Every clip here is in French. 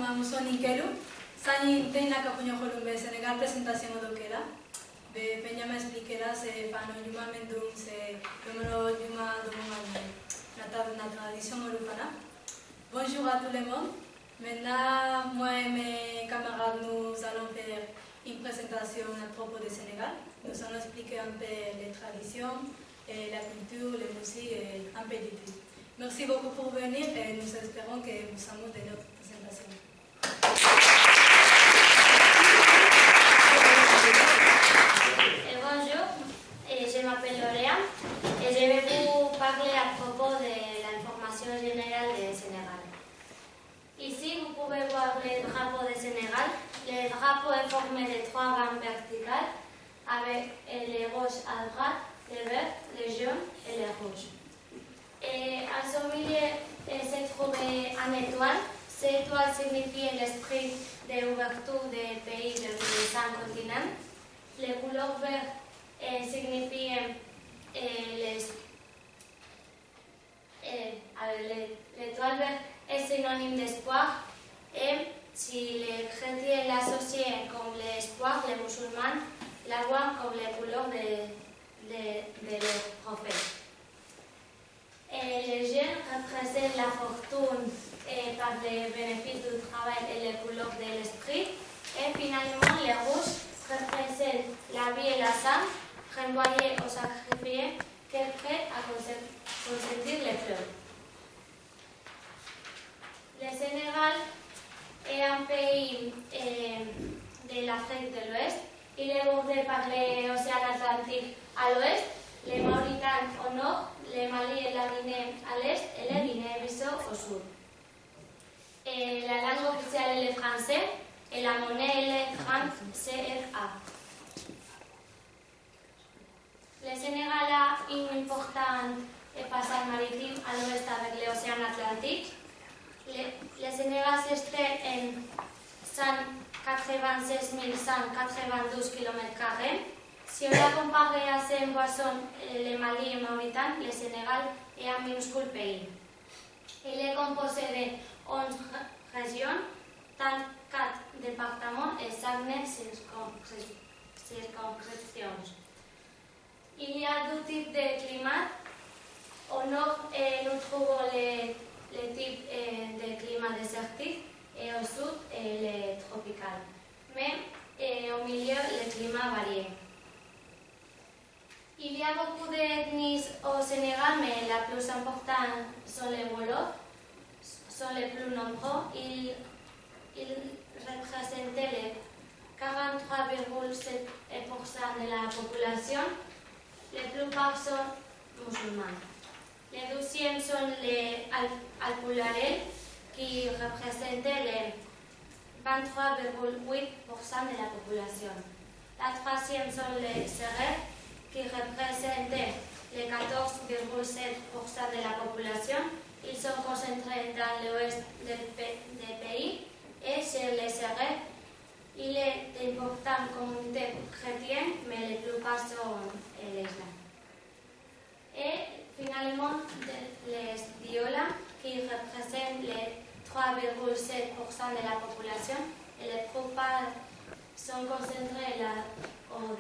Musoni Kelu, Sani Tena Capuño Columbe, Senegal presentación Odoquera, de Peña me expliquera se fano Yuma Mendum, se número Yuma Domon, la tradition olufana. Bonjour à tout le monde. Maintenant, moi et mes camarades, nous allons faire une présentation à propos du Sénégal. Nous allons expliquer un peu les traditions, et la culture, les musiques et un peu de tout. Merci beaucoup pour venir et nous espérons que vous aimez de notre présentation. Bonjour, je m'appelle Lorea et je vais vous parler à propos de l'information générale du Sénégal. Ici, vous pouvez voir le drapeau du Sénégal. Le drapeau est formé de 3 bandes verticales avec les rouges à droite, le vert, le jaune et le rouge. Et à son milieu se trouve une étoile. Cette étoile signifie l'esprit d'ouverture des pays de 5 continents. Le couleur vert signifie l'étoile verte est synonyme d'espoir. Et si les chrétiens l'associent comme l'espoir, les musulmans la voient comme les couleurs de leur prophète. Les jeunes représentent la fortune par les bénéfices du travail et les couleurs de l'esprit. Et finalement, les rouges représentent la vie et la sang, renvoyés aux sacrifiés, qui est prêt à consentir les fleurs. Le Sénégal est un pays de l'Afrique de l'Ouest. Il est bordé par l'océan Atlantique à l'ouest, les Mauritanie au nord, le Mali et la Guinée à l'est et la Guinée-Bissau au sud. Et la langue officielle est le français et la monnaie est le franc CFA. Le Sénégal a une importante passage maritime à l'ouest avec l'océan Atlantique. Le Sénégal s'étend en 196 192 km². Si on la compare à ses voisins, le Mali et Mauritanie, le Sénégal est un minuscule pays. Il est composé de 11 régions, 34 départements et 59 circonscriptions. Il y a 2 types de climat. Au nord, nous trouvons le type de climat désertique et au sud, le tropical. Mais au milieu, le climat varie. Il y a beaucoup d'ethnies au Sénégal, mais la plus importante sont les Wolofs, sont les plus nombreux. Ils représentaient 43,7% de la population. La plupart sont musulmans. Les deuxièmes sont les Alpulares, qui représentaient les 23,8% de la population. La troisième sont les Sérères, qui représentaient les 14,7% de la population. Ils sont concentrés dans l'ouest du pays et chez les Sérères, il est une importante communauté chrétienne, mais la plupart sont l'islam. Et finalement, les Diola, qui représentent les 3,7% de la population, et les plupart sont concentrés là au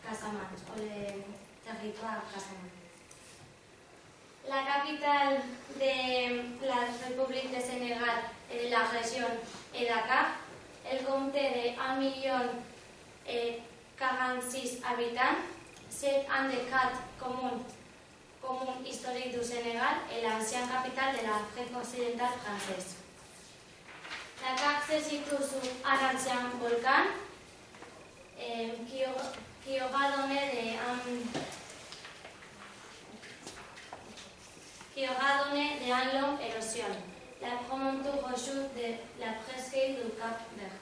Casamance, au territoire Casamance. La capitale de la République du Sénégal et de la région est Dakar. Elle comptait de 1,46 000 habitants. C'est un des 4 communes historiques du Sénégal et l'ancienne capitale de l'Afrique occidentale française. Dakar se situe sur un ancien volcan qui aura donné une longue érosion. La promontoire rocheuse de la presqu'île du Cap Vert.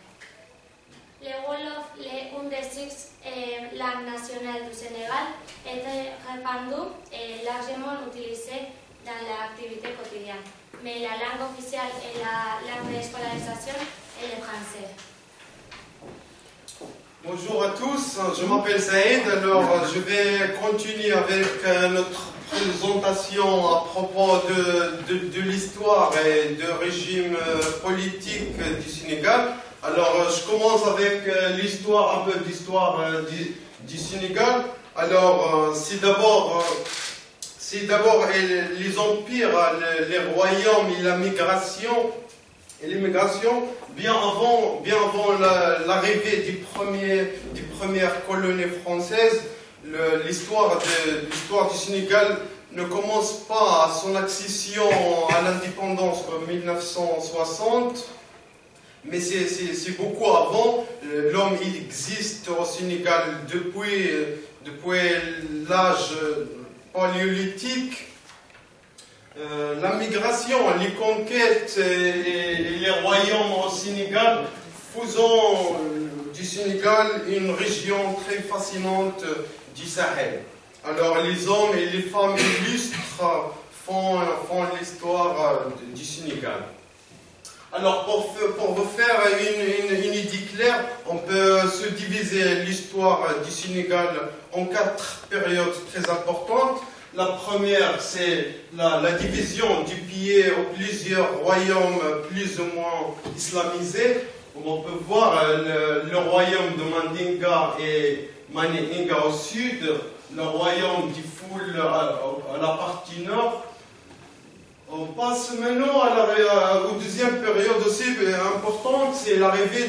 Le Wolof, une des 6 langues nationales du Sénégal, est répandue et largement utilisée dans l'activité quotidienne. Mais la langue officielle et la langue de scolarisation est le français. Bonjour à tous, je m'appelle Saïd, alors je vais continuer avec notre présentation à propos de l'histoire et du régime politique du Sénégal. Alors je commence avec l'histoire, un peu d'histoire du Sénégal. Alors c'est d'abord les empires, les royaumes et la migration. Et l'immigration, bien avant l'arrivée des premières colonies françaises, l'histoire du Sénégal ne commence pas à son accession à l'indépendance en 1960, mais c'est beaucoup avant. L'homme existe au Sénégal depuis l'âge paléolithique. La migration, les conquêtes et les royaumes au Sénégal faisant du Sénégal une région très fascinante du Sahel. Alors les hommes et les femmes illustres font l'histoire du Sénégal. Alors pour vous faire une idée claire, on peut se diviser l'histoire du Sénégal en 4 périodes très importantes. La première, c'est la division du pays en plusieurs royaumes plus ou moins islamisés. Comme on peut voir, le royaume de Mandinga et Maninga au sud, le royaume du Foul à la partie nord. On passe maintenant aux deuxième période aussi importante, c'est l'arrivée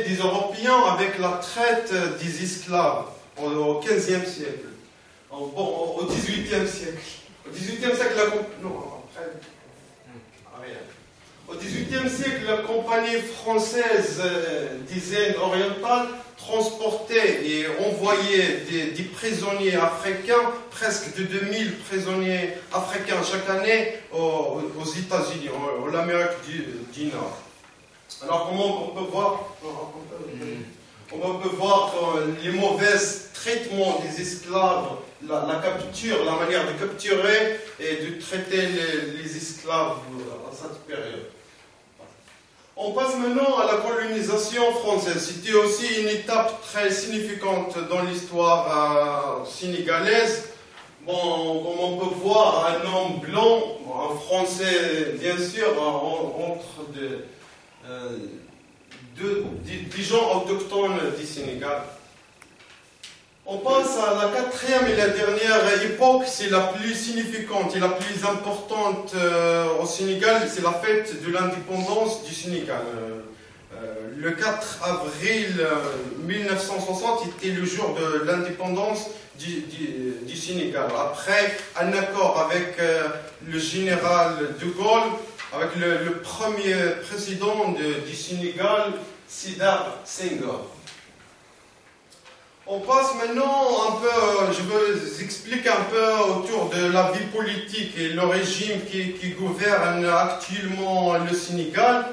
des Européens avec la traite des esclaves au XVe siècle. Bon, au XVIIIe siècle. Au XVIIIe siècle, Au XVIIIe siècle, la compagnie française des Indes orientales transportait et envoyait des prisonniers africains, presque de 2000 prisonniers africains chaque année aux États-Unis, en Amérique du Nord. Alors, comment on peut voir les mauvais traitements des esclaves, la capture, la manière de capturer et de traiter les esclaves à cette période. On passe maintenant à la colonisation française. C'était aussi une étape très significante dans l'histoire sénégalaise. Bon, comme on peut voir, un homme blanc, un Français bien sûr, entre des gens autochtones du Sénégal. On passe à la 4e et la dernière époque, c'est la plus significante et la plus importante au Sénégal, c'est la fête de l'indépendance du Sénégal. Le 4 avril 1960 était le jour de l'indépendance du Sénégal. Après un accord avec le général de Gaulle, avec le premier président du Sénégal, Sédar Senghor. On passe maintenant un peu, je veux vous expliquer un peu autour de la vie politique et le régime qui gouverne actuellement le Sénégal.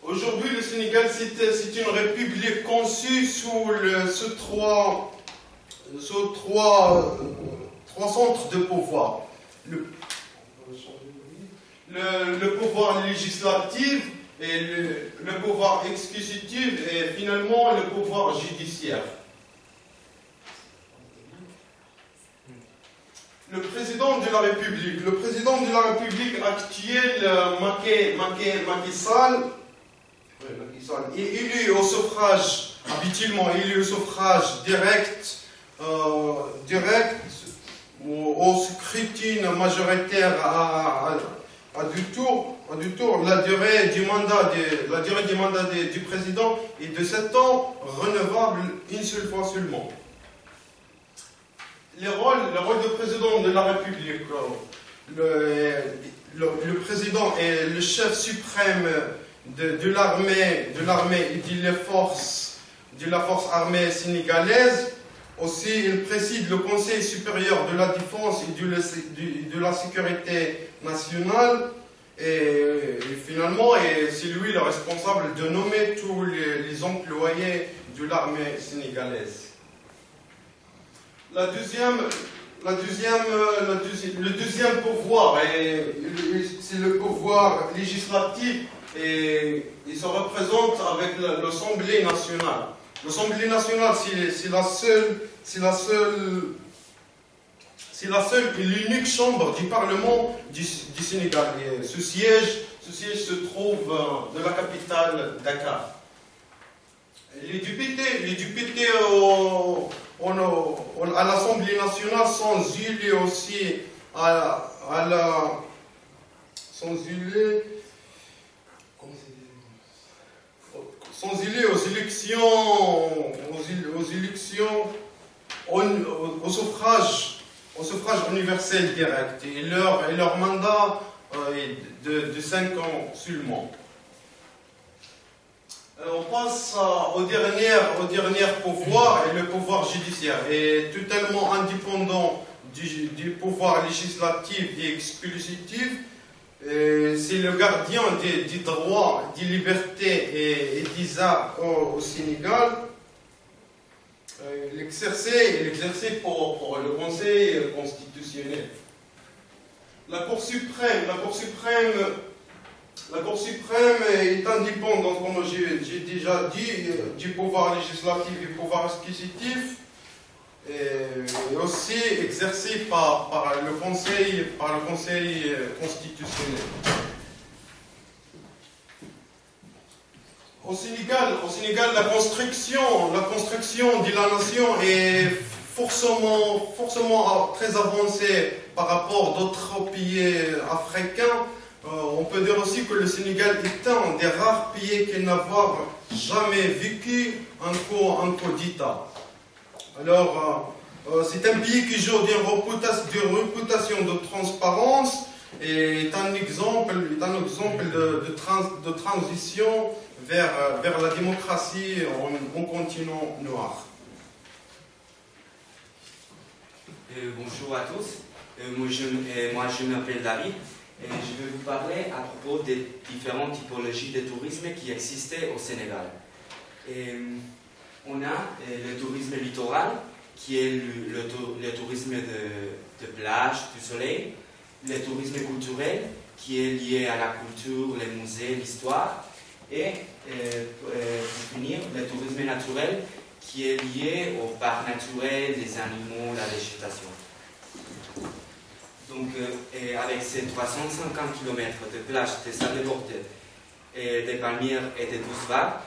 Aujourd'hui, le Sénégal, c'est une république conçue sous trois centres de pouvoir. Le pouvoir législatif, et le pouvoir exécutif et finalement le pouvoir judiciaire. Le président de la République actuel, Macky Sall, est élu au suffrage, habituellement élu au suffrage direct, au scrutin majoritaire à deux tours. La durée du mandat du président est de 7 ans, renouvelable une seule fois seulement. Le rôle du président de la République. Le président est le chef suprême de l'armée et de la force armée sénégalaise. Aussi, il préside le Conseil supérieur de la défense et de la sécurité nationale. Et finalement, c'est lui le responsable de nommer tous les employés de l'armée sénégalaise. Le deuxième pouvoir, c'est le pouvoir législatif et il se représente avec l'Assemblée nationale. L'Assemblée nationale, c'est la seule et l'unique chambre du Parlement du Sénégal. Et ce siège se trouve de la capitale, Dakar. Les députés à l'Assemblée nationale sont élus aussi sont élus aux élections au suffrage universel direct. Et leur mandat est de 5 ans seulement. On passe au dernier pouvoir, et le pouvoir judiciaire est totalement indépendant du pouvoir législatif et exécutif. C'est le gardien des droits, des libertés et des arts au Sénégal. L'exercer pour le Conseil constitutionnel. La Cour suprême est indépendante, comme j'ai déjà dit, du pouvoir législatif et du pouvoir exécutif, et aussi exercée par le Conseil constitutionnel. Au Sénégal, la construction de la nation est forcément très avancée par rapport à d'autres pays africains. On peut dire aussi que le Sénégal est un des rares pays qui n'a jamais vécu un coup d'État. Alors, c'est un pays qui joue d'une réputation de transparence et est un exemple de transition vers la démocratie en continent noir. Bonjour à tous, moi je m'appelle David. Et je vais vous parler à propos des différentes typologies de tourisme qui existaient au Sénégal. Et on a le tourisme littoral, qui est le tourisme de plage, du soleil, le tourisme culturel, qui est lié à la culture, les musées, l'histoire, et pour finir, le tourisme naturel, qui est lié au parc naturel, les animaux, la végétation. Donc, avec ces 350 km de plage, de sable bordé, des palmiers et des douces vagues,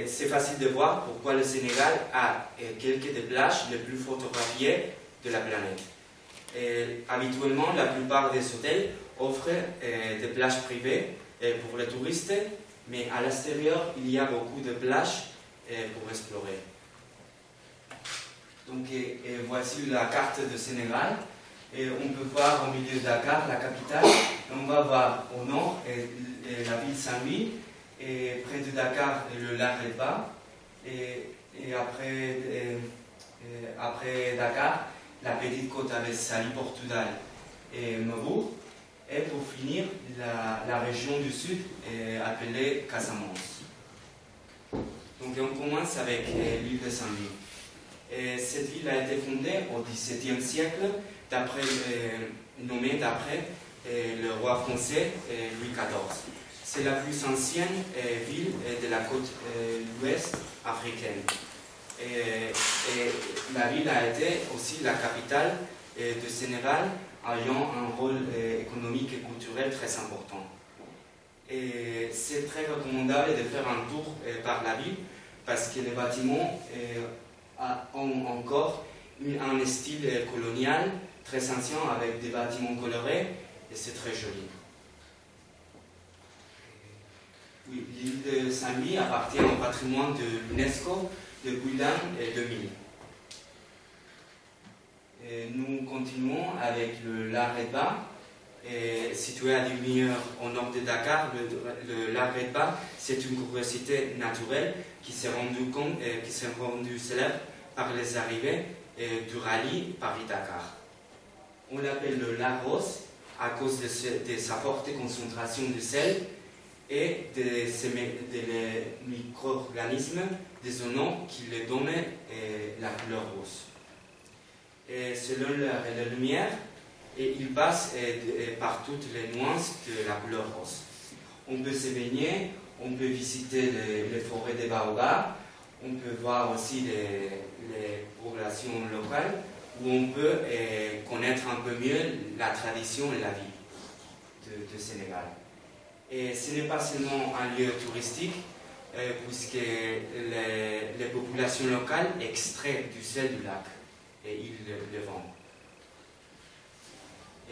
c'est facile de voir pourquoi le Sénégal a quelques des plages les plus photographiées de la planète. Habituellement, la plupart des hôtels offrent des plages privées pour les touristes, mais à l'extérieur, il y a beaucoup de plages pour explorer. Donc, voici la carte du Sénégal. Et on peut voir au milieu de Dakar, la capitale. On va voir au nord la ville Saint-Louis, et près de Dakar, le lac Redba. Et après Dakar, la petite côte avec Saly, Portudal et Mebour. Et pour finir, la région du sud appelée Casamance. Donc on commence avec l'île de Saint-Louis. Cette ville a été fondée au XVIIe siècle, nommé d'après le roi français Louis XIV. C'est la plus ancienne ville de la côte ouest africaine. Et la ville a été aussi la capitale du Sénégal, ayant un rôle économique et culturel très important. Et c'est très recommandable de faire un tour par la ville parce que les bâtiments ont encore un style colonial très ancien avec des bâtiments colorés et c'est très joli. Oui, l'île de Saint-Louis appartient au patrimoine de l'UNESCO depuis l'an 2000. Et nous continuons avec le lac Redba, situé à 10 demi-heure au nord de Dakar. Le lac Redba, c'est une curiosité naturelle qui s'est rendue célèbre par les arrivées du rallye Paris-Dakar. On l'appelle le lac Rose à cause de sa forte concentration de sel et des micro-organismes déshonnants qui lui donnent la couleur rose. Et selon la lumière, il passe par toutes les nuances de la couleur rose. On peut se baigner, on peut visiter les forêts des baobabs, on peut voir aussi les populations locales, où on peut connaître un peu mieux la tradition et la vie de Sénégal. Et ce n'est pas seulement un lieu touristique, puisque les populations locales extraient du sel du lac et ils le vendent.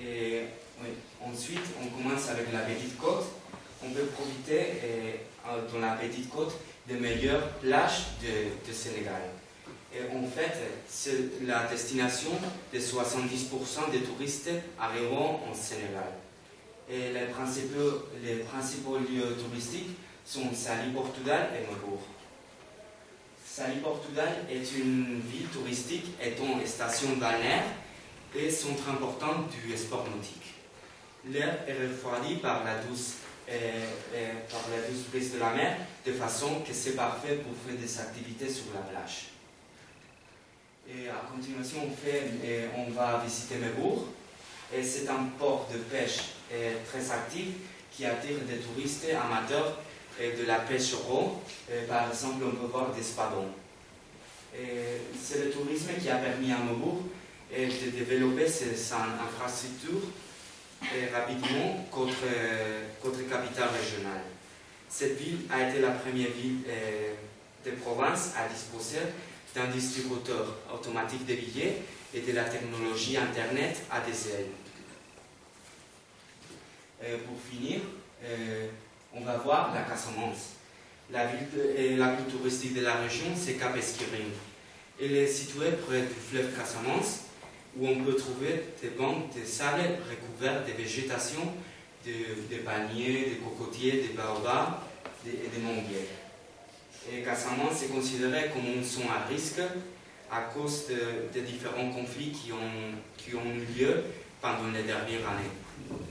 Et oui, ensuite, on commence avec la Petite Côte. On peut profiter dans la Petite Côte des meilleures plages de Sénégal. Et en fait, c'est la destination de 70% des touristes arrivant en Sénégal. Et les principaux lieux touristiques sont Saly Portudal et Mbour. Saly Portudal est une ville touristique étant station balnéaire et centre important du sport nautique. L'air est refroidi par la douce brise de la mer, de façon que c'est parfait pour faire des activités sur la plage. Et à continuation, on va visiter Mbour. Et c'est un port de pêche très actif qui attire des touristes amateurs de la pêche rond. Par exemple, on peut voir des spadons. C'est le tourisme qui a permis à Mbour de développer son infrastructure rapidement contre capitale régionale. Cette ville a été la première ville de province à disposer d'un distributeur automatique de billets et de la technologie Internet ADSL. Pour finir, on va voir la Casamance. La ville la plus touristique de la région, c'est Cap Skirring. Elle est située près du fleuve Casamance, où on peut trouver des bancs de sable recouverts de végétation, de palmiers, de cocotiers, de baobabs et de manguiers. Et Casamance est considérée comme une zone à risque à cause de différents conflits qui ont eu lieu pendant les dernières années.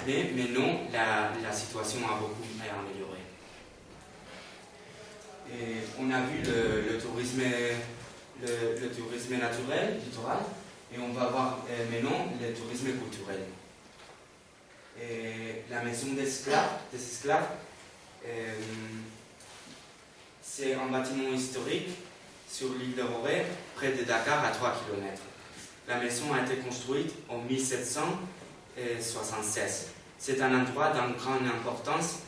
Mais maintenant, la situation a beaucoup amélioré. Et on a vu le tourisme naturel, littoral, et on va voir maintenant le tourisme culturel. Et la maison des esclaves, c'est un bâtiment historique sur l'île de Roré, près de Dakar, à 3 km. La maison a été construite en 1776. C'est un endroit d'une grande importance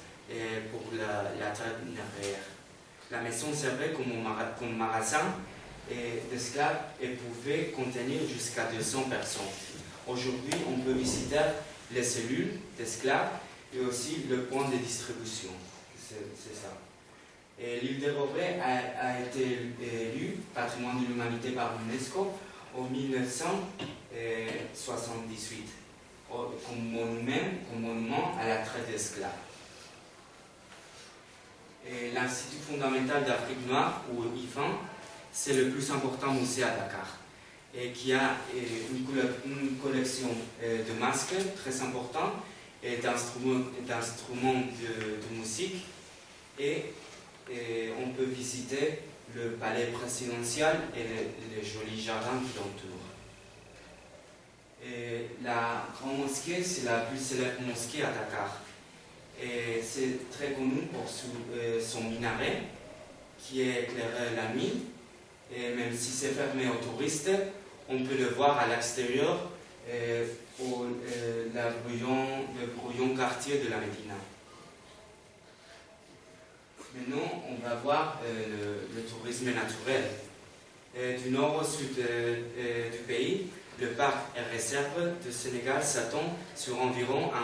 pour la terre navire. La maison servait comme magasin d'esclaves et pouvait contenir jusqu'à 200 personnes. Aujourd'hui, on peut visiter les cellules d'esclaves et aussi le point de distribution. C'est ça. Et l'île de Roré a été élue patrimoine de l'humanité par l'UNESCO en 1978 comme monument à la traite d'esclaves. L'Institut fondamental d'Afrique noire, ou IFAN, c'est le plus important musée à Dakar, et qui a une collection de masques très importante et d'instruments de musique. Et on peut visiter le palais présidentiel et les jolis jardins qui l'entourent. La grande mosquée, c'est la plus célèbre mosquée à Dakar. Et c'est très connu pour son minaret qui est éclairé la nuit. Et même si c'est fermé aux touristes, on peut le voir à l'extérieur au le brouillon quartier de la Médina. Maintenant, on va voir le tourisme naturel. Du nord au sud du pays, le parc et réserve du Sénégal s'attend sur environ 8%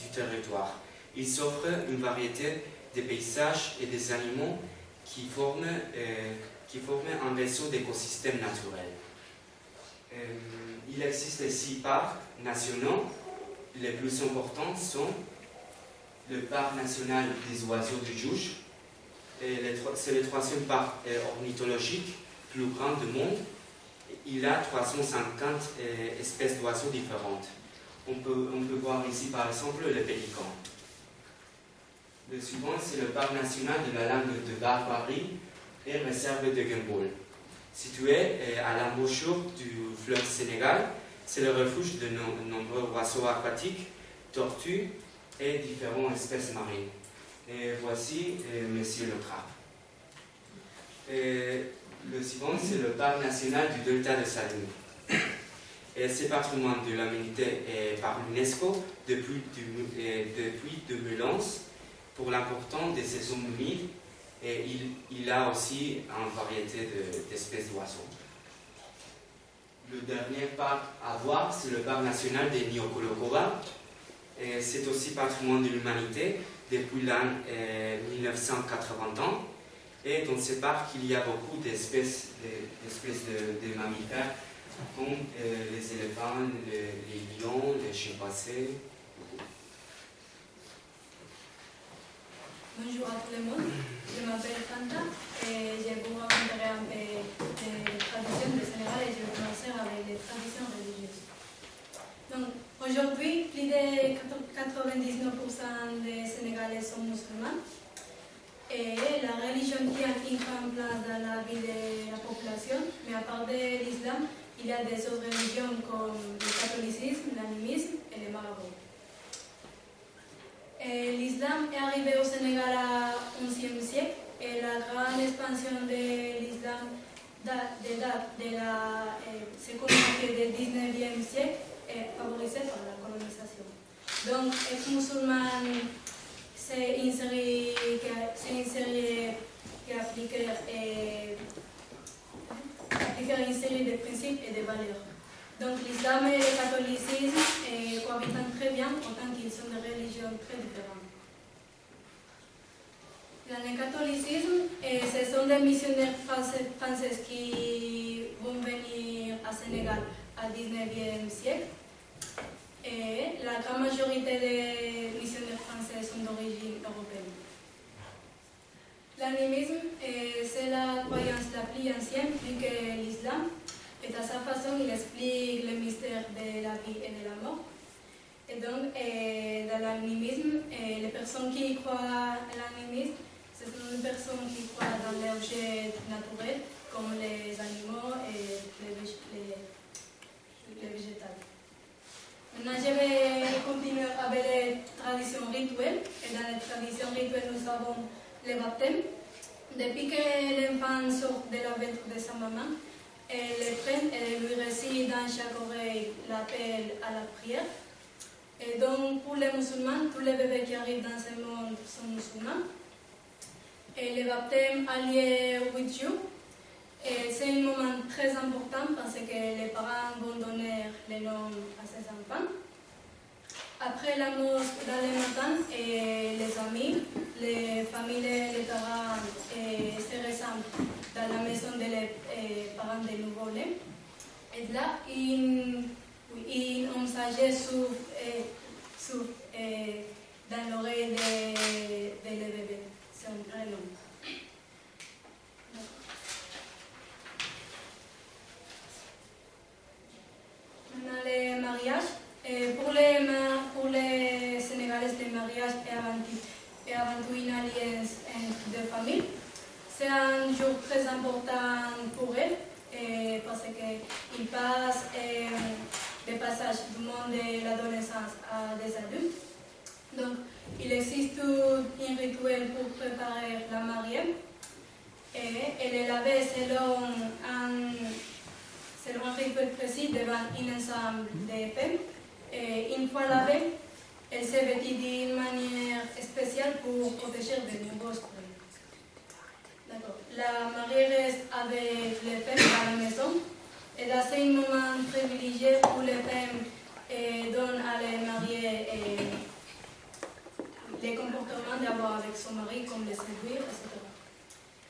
du territoire. Il s'offre une variété de paysages et des animaux qui forment un vaisseau d'écosystème naturel. Il existe 6 parcs nationaux. Les plus importants sont le parc national des oiseaux du Djoudj. C'est le 3e parc ornithologique plus grand du monde. Il a 350 espèces d'oiseaux différentes. On peut voir ici par exemple le pélican. Le suivant, c'est le parc national de la langue de Barbarie et réserve de Gembol. Situé à l'embouchure du fleuve Sénégal, c'est le refuge de nombreux oiseaux aquatiques, tortues et différentes espèces marines. Et voici Monsieur le crabe. Le suivant, c'est le parc national du delta de Saline. Et c'est patrimoine de l'humanité par l'UNESCO depuis 2011 pour l'importance des saisons humides, et il a aussi une variété d'espèces d'oiseaux. Le dernier parc à voir, c'est le parc national de Niokolo-Koba. C'est aussi patrimoine de l'humanité depuis l'an 1980. Et dans ce parc, il y a beaucoup d'espèces de mammifères, comme les éléphants, les lions, les chimpanzés. Bonjour à tout le monde, je m'appelle Fanta et je vous raconterai un peu des traditions du Sénégal et je vais commencer avec les traditions religieuses. Donc, aujourd'hui, plus de 99% des Sénégalais sont musulmans et la religion qui a une grande place dans la vie de la population, mais à part de l'islam, il y a des autres religions comme le catholicisme, l'animisme et le marabouts. L'islam est arrivé au Sénégal au XIe siècle et la grande expansion de l'islam de la seconde moitié du XIXe siècle est favorisée par la colonisation. Donc, être musulman, c'est une série qui applique une série de principes et de valeurs. Donc l'islam et le catholicisme cohabitent très bien, autant qu'ils sont des religions très différentes. Dans le catholicisme, ce sont des missionnaires français qui vont venir à Sénégal au XIXe siècle. Et la grande majorité des missionnaires français sont d'origine européenne. L'animisme, c'est la croyance la plus ancienne, plus que l'islam. Et à sa façon, il explique le mystère de la vie et de la mort. Et donc, dans l'animisme, les personnes qui croient à l'animisme, ce sont les personnes qui croient dans les objets naturels, comme les animaux et les végétaux. Maintenant, je vais continuer avec les traditions rituelles. Et dans les traditions rituelles, nous avons le baptême. Depuis que l'enfant sort de la ventre de sa maman, elle le prend et lui récite dans chaque oreille l'appel à la prière. Et donc, pour les musulmans, tous les bébés qui arrivent dans ce monde sont musulmans. Et le baptême a lieu 8 jours. Et c'est un moment très important parce que les parents vont donner le nom à ses enfants. Après la mosquée, dans le matin, les amis, les familles, les parents se ressemblent dans la maison des parents de nouveau-nés. Et là, ils ont sagé souffle dans l'oreille de le bébé. C'est un vrai nom. Maintenant, les mariages. Pour les Sénégalais, le mariage est avant tout une alliance entre deux familles. C'est un jour très important pour elles parce qu'ils passent le passage du monde de l'adolescence à des adultes. Donc, il existe tout un rituel pour préparer la mariée. Et elle est lavée selon un rituel précis devant un ensemble de femmes. Et une fois lavée, elle se vêtit d'une manière spéciale pour protéger de nouveaux fruits. La mariée reste avec les femmes à la maison. Et là, c'est un moment privilégié où les femmes donnent à les mariés les comportements d'avoir avec son mari, comme les séduire, etc.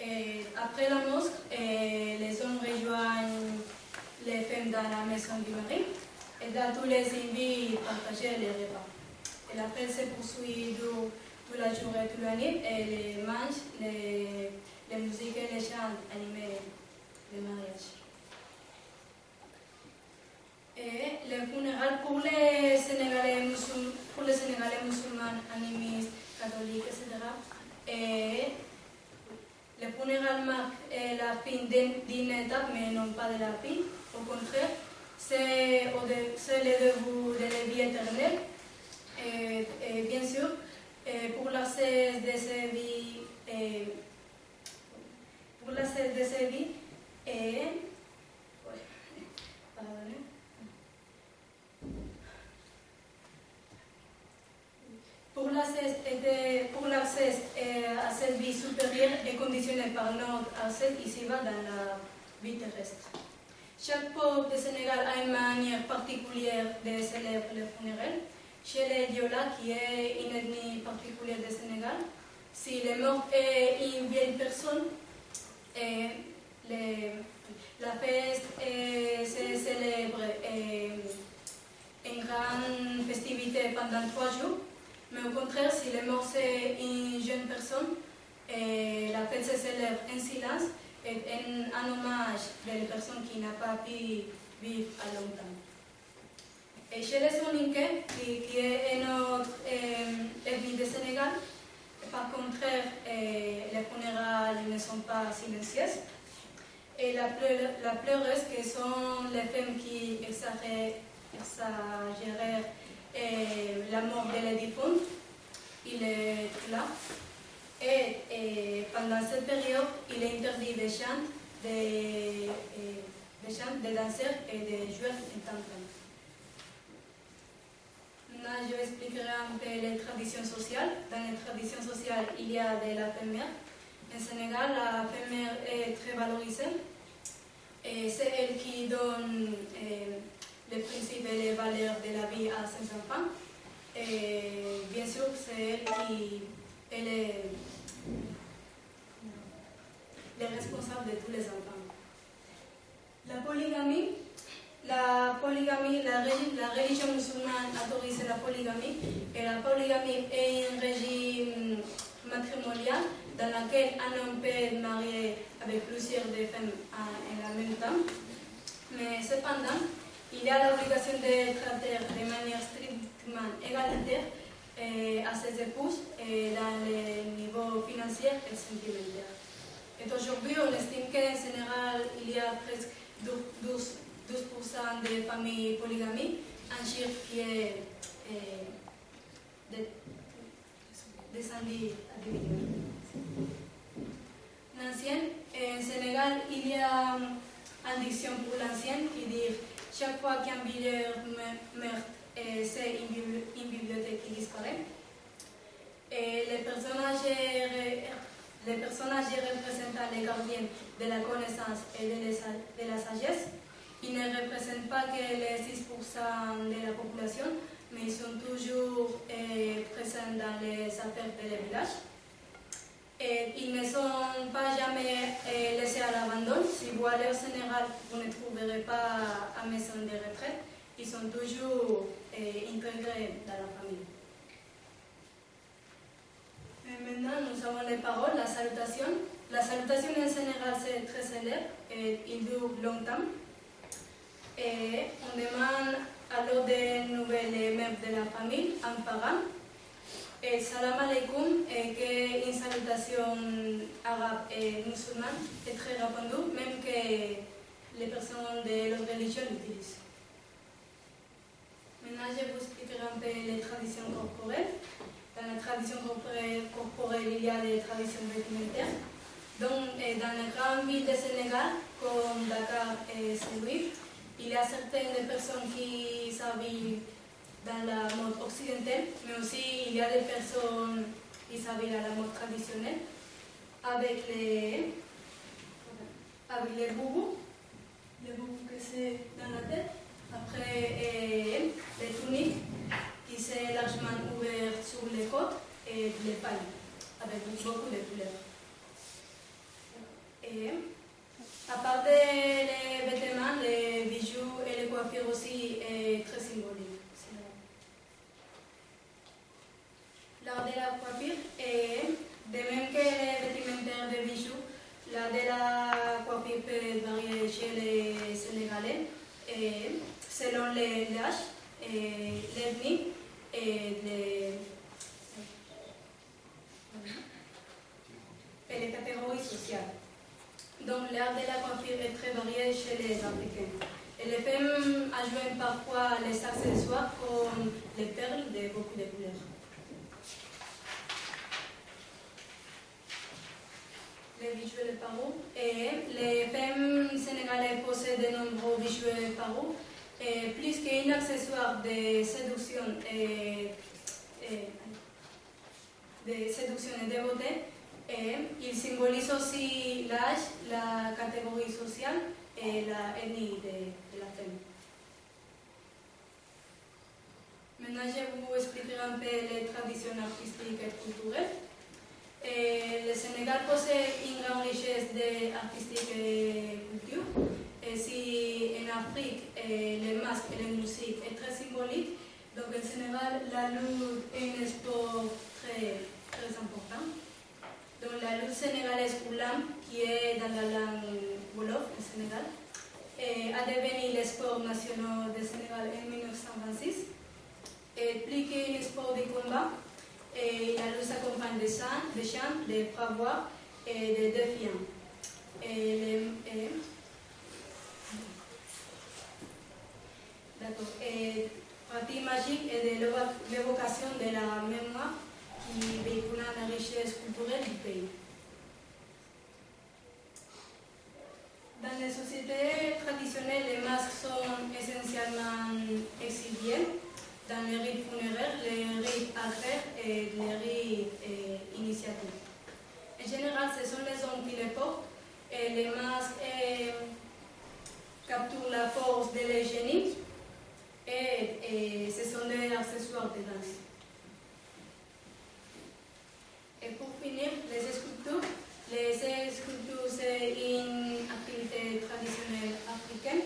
Et après la mosquée, les hommes rejoignent les femmes dans la maison du mari. Et là, tous les invités partagent les repas. Et la fête se poursuit toute la journée, toute la nuit, et les manches, les musiques et les chants animent le mariage. Et les funérailles pour les Sénégalais musulmans, animistes, catholiques, etc. Et les funérailles marquent la fin d'une étape, mais non pas de la fin. Au contraire, c'est le début de la vie éternelle. bien sûr, pour l'accès de ces vies, pardonnez. Pour l'accès à cette vie supérieure est conditionné par notre accès ici-bas dans la vie terrestre. Chaque peuple du Sénégal a une manière particulière de célébrer les funérailles. Chez les Diola, qui est une ethnie particulière du Sénégal, si le mort est une vieille personne, la fête se célèbre une grande festivité pendant 3 jours. Mais au contraire, si le mort c'est une jeune personne, la fête se célèbre en silence et en hommage des personnes qui n'ont pas pu vivre à longtemps. Et chez les Soninké, qui est notre ethnie du Sénégal, par contre, les funérailles ne sont pas silencieuses. Et la pleureuse, qui sont les femmes qui exagèrent la mort de la défunte, il est là. Et pendant cette période, il est interdit de chanter, de danser et de jouer en tantam. Maintenant, je vais expliquer un peu les traditions sociales. Dans les traditions sociales, il y a de la femme mère. En Sénégal, la femme mère est très valorisée. Et c'est elle qui donne les principes et les valeurs de la vie à ses enfants. Et bien sûr, c'est elle qui est le responsable de tous les enfants. La religion musulmane autorise la polygamie, et la polygamie est un régime matrimonial dans lequel un homme peut être marié avec plusieurs femmes en même temps. Mais cependant, il y a l'obligation de traiter de manière strictement égalitaire à ses épouses dans les niveaux financiers et sentimentaux. Et aujourd'hui, on estime qu'en général, il y a presque 12% de familles polygamiques, un chiffre qui est descendu à diminuer. En Sénégal, il y a une diction pour l'ancien qui dit chaque fois qu'un vieillard meurt, c'est une bibliothèque qui disparaît. Et les personnes âgées représentant les gardiens de la connaissance et de la sagesse. Ils ne représentent pas que les 6% de la population, mais ils sont toujours présents dans les affaires de village. Et ils ne sont pas jamais laissés à l'abandon. Si vous allez au Sénégal, vous ne trouverez pas à maison de retraite. Ils sont toujours intégrés dans la famille. Et maintenant, nous avons les paroles, la salutation. La salutation en général, c'est très célèbre et il dure longtemps. Et on demande alors des nouvelles membres de la famille en parlant. Et salam alaikum, qui est une salutation arabe et musulmane, est très répandue, même que les personnes de l'autre religion l'utilisent. Maintenant, je vous expliquerai un peu les traditions corporelles. Dans la tradition corporelle, il y a des traditions vestimentaires. Donc, dans les grandes villes du Sénégal, comme Dakar et Saint-Louis, il y a certaines personnes qui s'habillent dans la mode occidentale, mais aussi il y a des personnes qui s'habillent à la mode traditionnelle, avec les boubous que c'est dans la tête. Après, les tuniques qui sont largement ouvertes sur les côtes et les palmes, avec beaucoup de couleurs. Et à part des vêtements, les bijoux et les coiffures aussi est très symbolique. L'art de la coiffure est, de même que les vestimentaires de bijoux, l'art de la coiffure peut varier chez les Sénégalais selon l'âge, l'ethnie et les catégories sociales. Donc l'art de la coiffure est très varié chez les Africains. Et les femmes ajoutent parfois les accessoires comme les perles de beaucoup de couleurs. Les visuels paro. Et les femmes sénégalaises possèdent de nombreux visuels paro. Et plus qu'un accessoire de séduction et de beauté, et il symbolise aussi l'âge, la catégorie sociale et la ethnie de la femme. Maintenant, je vous expliquerai un peu les traditions artistiques et culturelles. Le Sénégal possède une grande richesse artistique et culture. Et si en Afrique, les masques et la musique est très symbolique, donc en Sénégal, la lutte est un sport très important. Donc la lutte sénégalaise pour l'âme, qui est dans la langue wolof au Sénégal, a devenu le sport national du Sénégal en 1926. Et plus qu'un sport de combat, la lutte s'accompagne de chants, de bravoure et de défiance. Et pratique magique et de l'évocation de la mémoire qui véhicule la richesse culturelle du pays. Dans les sociétés traditionnelles, les masques sont essentiellement exhibiés dans les rites funéraires, les rites agraires et les rites initiatiques. En général, ce sont les hommes qui les portent et les masques capturent la force de l'hygiénie et ce sont des accessoires de danse. Et pour finir, les sculptures. Les sculptures, c'est une activité traditionnelle africaine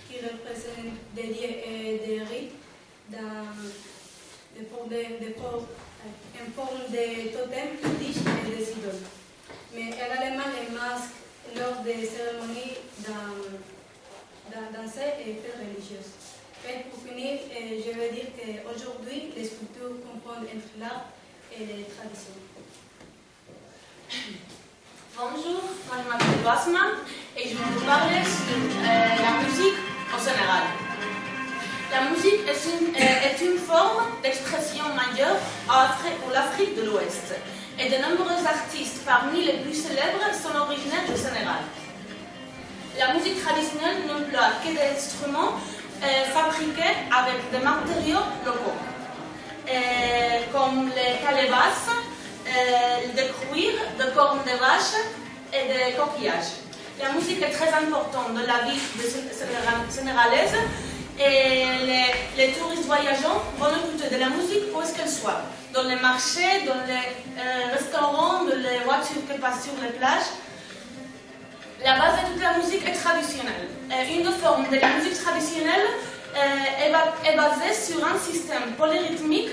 qui représente des dieux et des rites en forme de totems, cliches et des idoles. Mais également les masques lors des cérémonies dansées et fêtes religieuses. Et pour finir, je veux dire qu'aujourd'hui, les sculptures confondent entre l'art et les traditions. Bonjour, moi je m'appelle Basma et je vais vous parler sur la musique au Sénégal. La musique est une forme d'expression majeure pour l'Afrique de l'Ouest et de nombreux artistes parmi les plus célèbres sont originaires du Sénégal. La musique traditionnelle n'emploie que des instruments fabriqués avec des matériaux locaux, comme les calebasses, de cuir, de cornes de vache et de coquillages. La musique est très importante dans la vie sénégalaise et les touristes voyageants vont écouter de la musique où est-ce qu'elle soit. Dans les marchés, dans les restaurants, dans les voitures qui passent sur les plages. La base de toute la musique est traditionnelle. Une forme de la musique traditionnelle est basée sur un système polyrythmique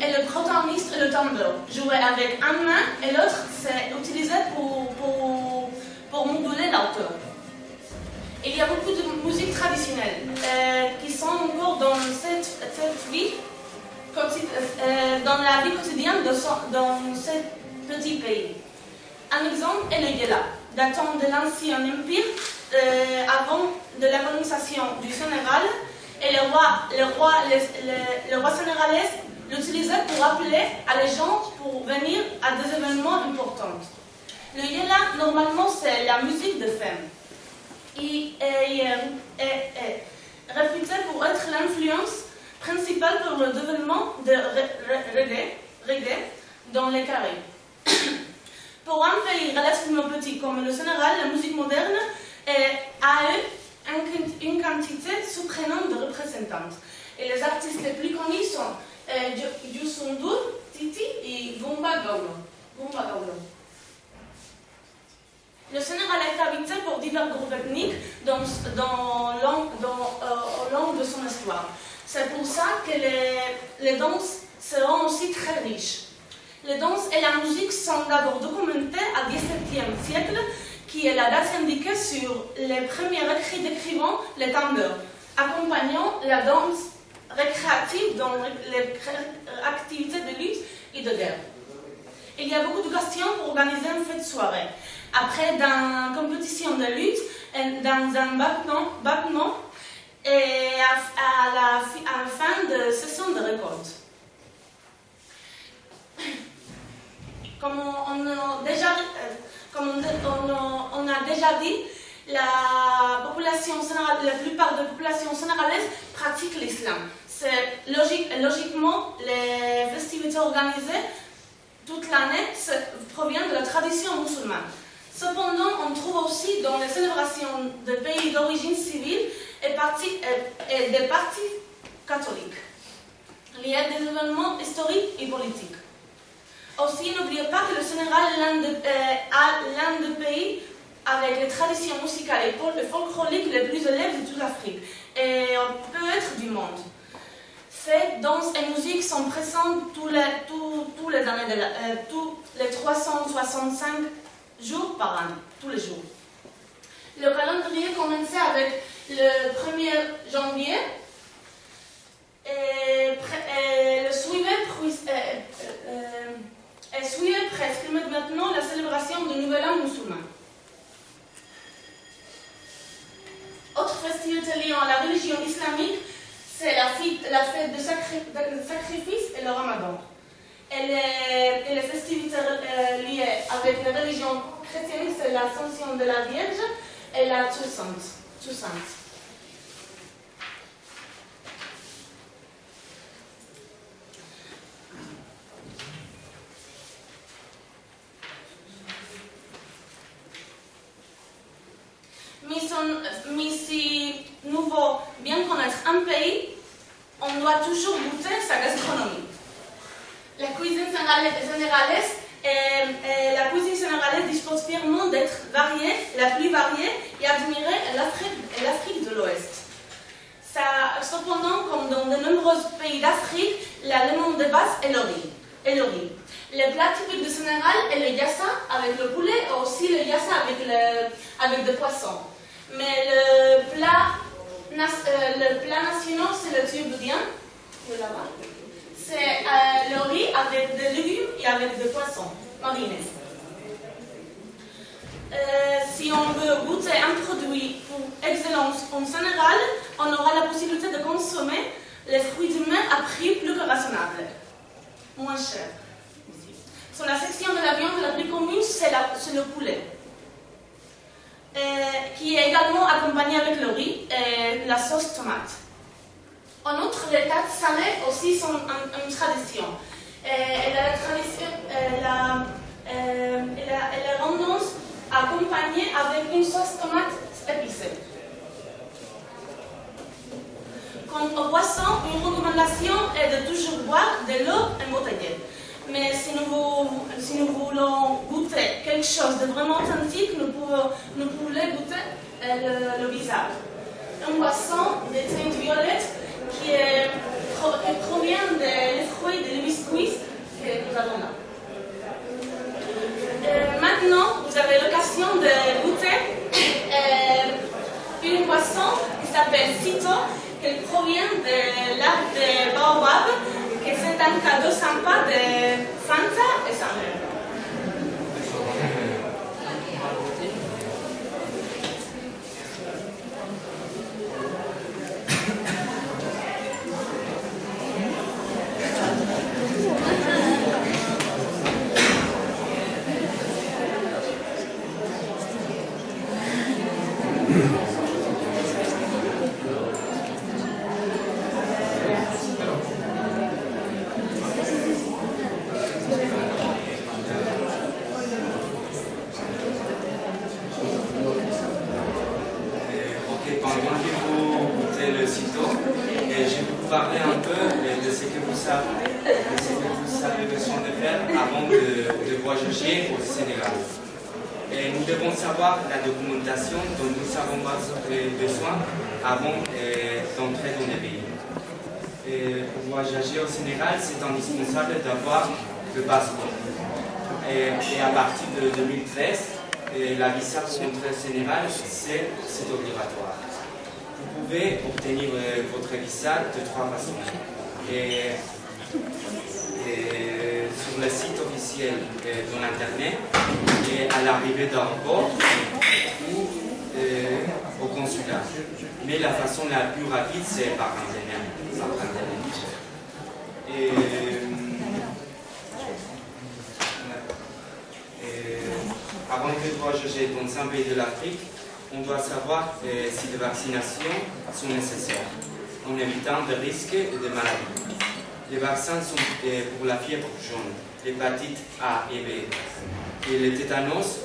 et le protagoniste est le tambour, joué avec une main et l'autre c'est utilisé pour moduler la hauteur. Il y a beaucoup de musique traditionnelle qui sont encore dans cette vie, dans la vie quotidienne dans ce petit pays. Un exemple est le yéla, datant de l'ancien empire avant de la colonisation du Sénégal. Et le roi sénégalais l'utilisait pour appeler à les gens pour venir à des événements importants. Le yéla, normalement, c'est la musique de femme. Il est réputé pour être l'influence principale pour le développement de reggae dans les Caraïbes. Pour un pays relativement petit comme le Sénégal, la musique moderne a eu une quantité surprenante de représentantes. Et les artistes les plus connus sont Youssou N'Dour, Titi et Bumba Gawlo. Le Sénégal est habité pour divers groupes ethniques au long de son histoire. C'est pour ça que les danses seront aussi très riches. Les danses et la musique sont d'abord documentées au XVIIe siècle, qui est la date indiquée sur les premiers écrits décrivant les tambours, accompagnant la danse récréative dans les activités de lutte et de guerre. Il y a beaucoup de questions pour organiser une fête soirée. Après une compétition de lutte, dans un bâtiment et à la fin de saison de récolte. Comme on a déjà dit, la plupart des populations sénégalaises pratiquent l'islam. Logiquement, les festivités organisées toute l'année proviennent de la tradition musulmane. Cependant, on trouve aussi dans les célébrations des pays d'origine civile et des partis catholiques liés à des événements historiques et politiques. Aussi, n'oubliez pas que le Sénégal est l'un des pays avec les traditions musicales et folkloriques les plus élevées de toute l'Afrique et peut-être du monde. Ces danses et musiques sont présentes tous les années, tous les 365 jours par an, tous les jours. Le calendrier commençait avec le 1er janvier et le suivait presque maintenant la célébration du Nouvel An musulman. Autre festivité liée à la religion islamique, c'est la fête de sacrifice et le ramadan. Et les festivités liées avec la religion chrétienne, c'est l'Ascension de la Vierge et la Toussaint. Mais si nous voulons bien connaître un pays, on doit toujours goûter sa gastronomie. La cuisine sénégalaise dispose fièrement d'être la plus variée et admirée en l'Afrique de l'Ouest. Cependant, comme dans de nombreux pays d'Afrique, l'aliment de base est le riz. Le plat typique du Sénégal est le yassa avec le poulet et aussi le yassa avec des poissons. Mais le plat national, c'est le tiboudian, là-bas. C'est le riz avec des légumes et avec des poissons marinés. Si on veut goûter un produit pour excellence en Sénégal, on aura la possibilité de consommer les fruits de mer à prix plus que raisonnable, moins cher. Sur la section de la viande la plus commune, c'est le poulet, qui est également accompagné avec le riz et la sauce tomate. En outre, les pâtes salées aussi sont une tradition. Elle est rendance accompagnée avec une sauce tomate épicée. Quant aux boissons, une recommandation est de toujours boire de l'eau embouteillée. Mais si nous voulons goûter quelque chose de vraiment authentique, nous pouvons goûter le visage. Une boisson de teinte violette qui provient des fruits de l'hibiscus que nous avons là. Maintenant, vous avez l'occasion de goûter une boisson qui s'appelle Cito, qui provient de l'arbre de Baobab, que c'est un cadeau sympa de Fanta et sa mère. Parler un peu de ce que vous avez besoin de faire avant de voyager au Sénégal. Et nous devons savoir la documentation dont nous avons besoin avant d'entrer dans le pays. Et pour voyager au Sénégal, c'est indispensable d'avoir le passeport. Et à partir de 2013, la visa pour entrer au Sénégal, c'est obligatoire. Vous pouvez obtenir votre visa de 3 façons. Et sur le site officiel dans l'internet et à l'arrivée d'un port ou celui-là. Mais la façon la plus rapide, c'est par Internet. Avant de voyager dans un pays de l'Afrique, on doit savoir si les vaccinations sont nécessaires, en évitant des risques et des maladies. Les vaccins sont pour la fièvre jaune, l'hépatite A et B, et les tétanos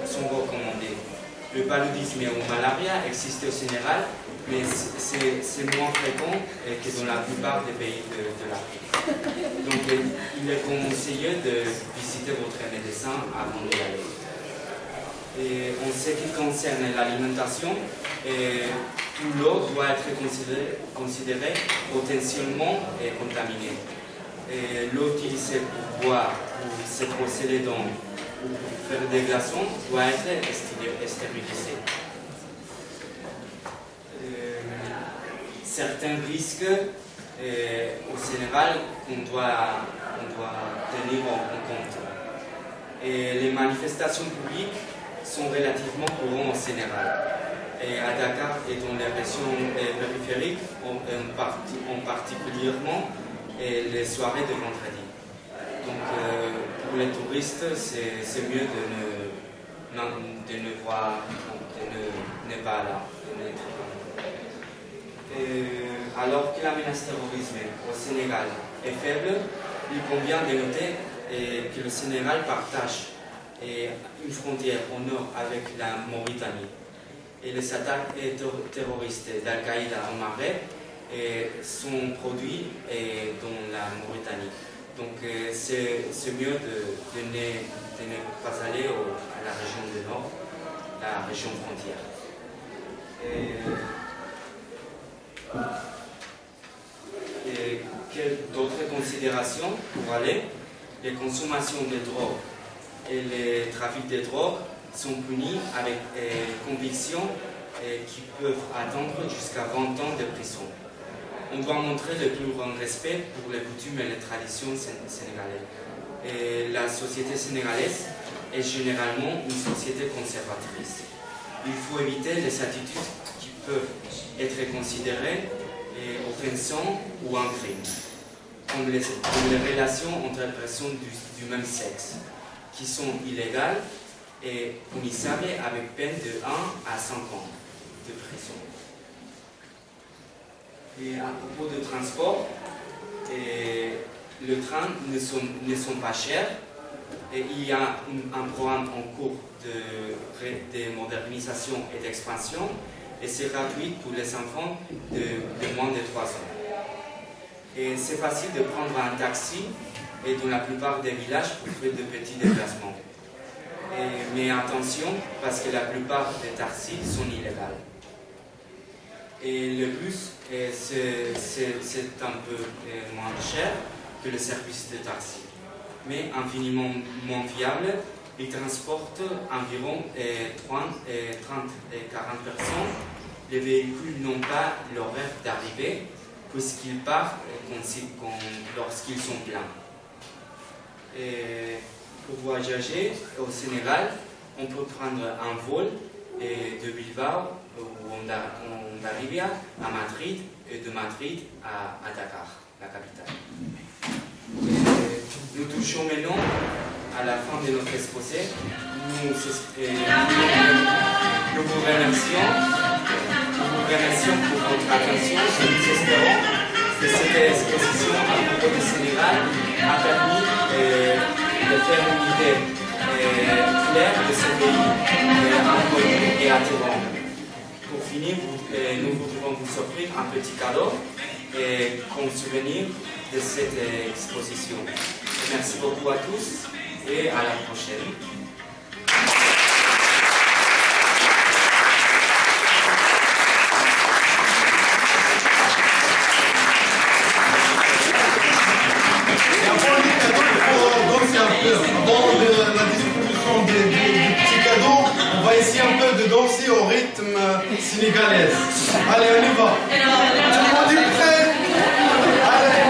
sont recommandés. Le paludisme ou malaria existe au Sénégal, mais c'est moins fréquent que dans la plupart des pays de l'Afrique. Donc il est conseillé de visiter votre médecin avant d'y aller. Et en ce qui concerne l'alimentation, tout l'eau doit être considérée potentiellement contaminée. L'eau utilisée pour boire, pour se brosser les dents ou pour faire des glaçons doit être stérilisée. Certains risques au Sénégal qu'on doit tenir en compte. Et les manifestations publiques sont relativement courantes au Sénégal. Et à Dakar et dans les régions périphériques, en particulièrement les soirées de vendredi. Donc pour les touristes, c'est mieux de ne pas là. Alors que la menace terrorisme au Sénégal est faible, il convient de noter que le Sénégal partage une frontière au nord avec la Mauritanie. Et les attaques terroristes d'Al-Qaïda au Maghreb sont produites dans la Mauritanie. Donc c'est mieux de ne pas aller à la région du nord, la région frontière. Et d'autres considérations pour aller, les consommations de drogue et les trafics de drogue sont punis avec convictions qui peuvent attendre jusqu'à 20 ans de prison. On doit montrer le plus grand respect pour les coutumes et les traditions sénégalaises. Et la société sénégalaise est généralement une société conservatrice. Il faut éviter les attitudes qui peuvent être considérées offensantes ou un crime, comme les relations entre personnes du même sexe, qui sont illégales et punissables avec peine de 1 à 5 ans de prison. Et à propos de transport, les trains ne sont pas chers et il y a un programme en cours de modernisation et d'expansion et c'est gratuit pour les enfants de moins de 3 ans. Et c'est facile de prendre un taxi et dans la plupart des villages pour faire de petits déplacements. Mais attention, parce que la plupart des taxis sont illégaux. Et le bus, c'est un peu moins cher que le service de taxi, mais infiniment moins fiable. Il transporte environ 30 et 40 personnes. Les véhicules n'ont pas l'horaire d'arrivée, puisqu'ils partent lorsqu'ils sont pleins. Et pour voyager au Sénégal, on peut prendre un vol de Bilbao ou d'Arrivia à Madrid et de Madrid à Dakar, la capitale. Nous touchons maintenant à la fin de notre exposé. Nous vous remercions pour votre attention et nous espérons que cette exposition à propos du Sénégal a permis de faire une idée claire de ce pays inconnu et attirant. Pour finir, nous voudrons vous offrir un petit cadeau comme souvenir de cette exposition. Merci beaucoup à tous et à la prochaine. Avant la distribution des petits cadeaux, on va essayer un peu de danser au rythme sénégalais. Allez, on y va. Tout le monde est prêt? Allez.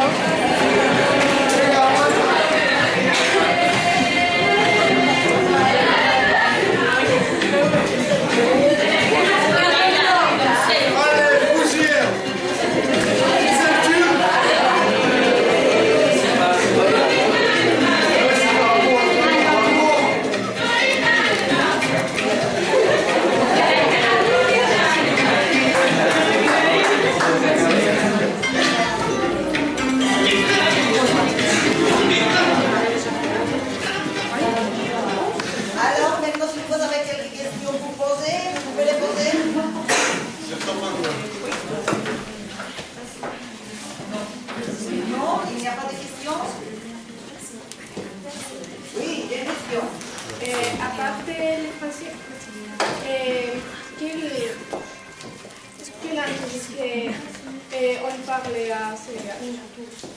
parler à Sénégal.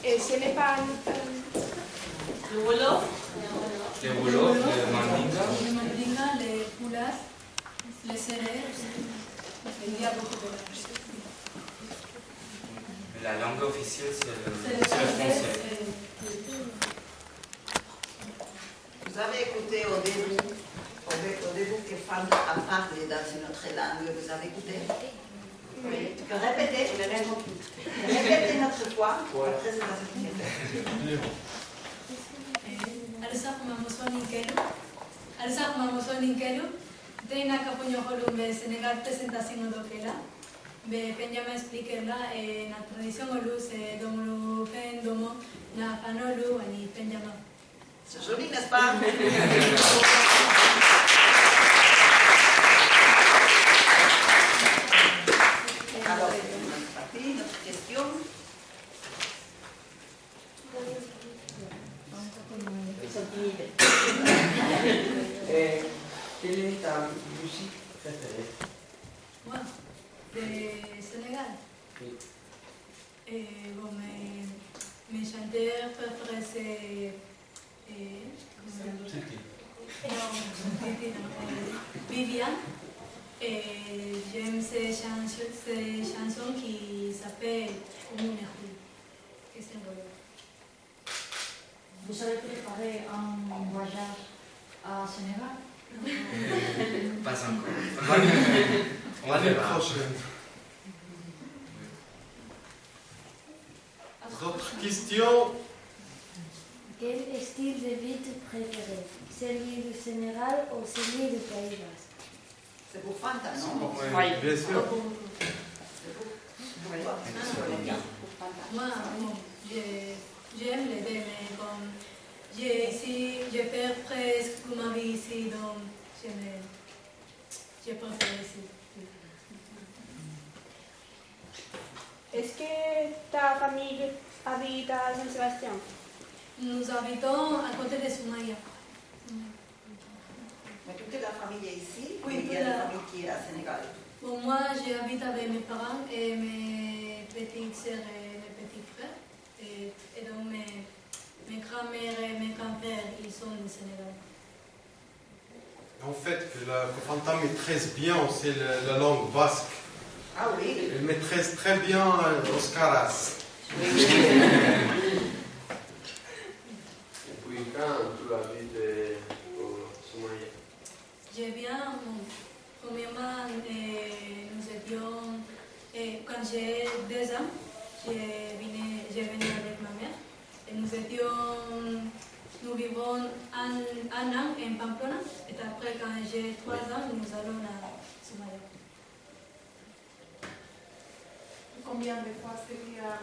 Et ce n'est pas... Le Wolof, Les Wolof, les Mandinka. Les Mandinka, les Poulas, les Sérères, il y a beaucoup de langues. La langue officielle, c'est C'est le français. Vous avez écouté au début que Fanta a parlé dans une autre langue, vous avez écouté? Oui. Répétez, je n'ai rien compris. Répétez notre fois, la présentation qui est faite. Alsa mamosoni kelu, Deina Capuño Holumbe, Senegal presentación dokela. Be Peñama expliquerla na tradición olus domo pen domo na panolu ani Peñama. C'est joli, n'est-ce pas? Alors, notre partie, notre question. Quelle est ta musique préférée? Moi, de Sénégal. Oui. Bon, mes chanteurs préférés c'est Vivian. Et j'aime ces chansons qui s'appellent Oumouniahoui. Qu'est-ce que Vous avez préparé un voyage à Sénégal? Pas encore. On va L'année faire. prochaine. D'autres questions? Quel style de vie préféré? Celui du Sénégal ou celui du Pays Basque? C'est pour Fanta, non? Oui, bien sûr. Moi, j'aime les deux, mais comme j'ai fait presque toute ma vie ici, donc j'ai préféré ici. Est-ce que ta famille habite à Saint-Sébastien? Nous habitons à côté de Soumaya. Mais toute la famille est ici? Oui, Il y a la famille qui est à Sénégal. Bon, moi, j'habite avec mes parents et mes petites sœurs et mes petits frères. Et donc, mes grands-mères et mes grands-pères, ils sont du Sénégal. En fait, que Fanta maîtrise bien aussi la langue basque. Ah oui? Elle maîtrise très bien Oscaras. Depuis quand tu habites au Somalia? J'ai bien, premièrement, nous étions, quand j'ai 2 ans, j'ai venu avec ma mère. Et nous vivons un an en Pamplona. Et après, quand j'ai 3 ans, nous allons à Somalia. Combien de fois tu as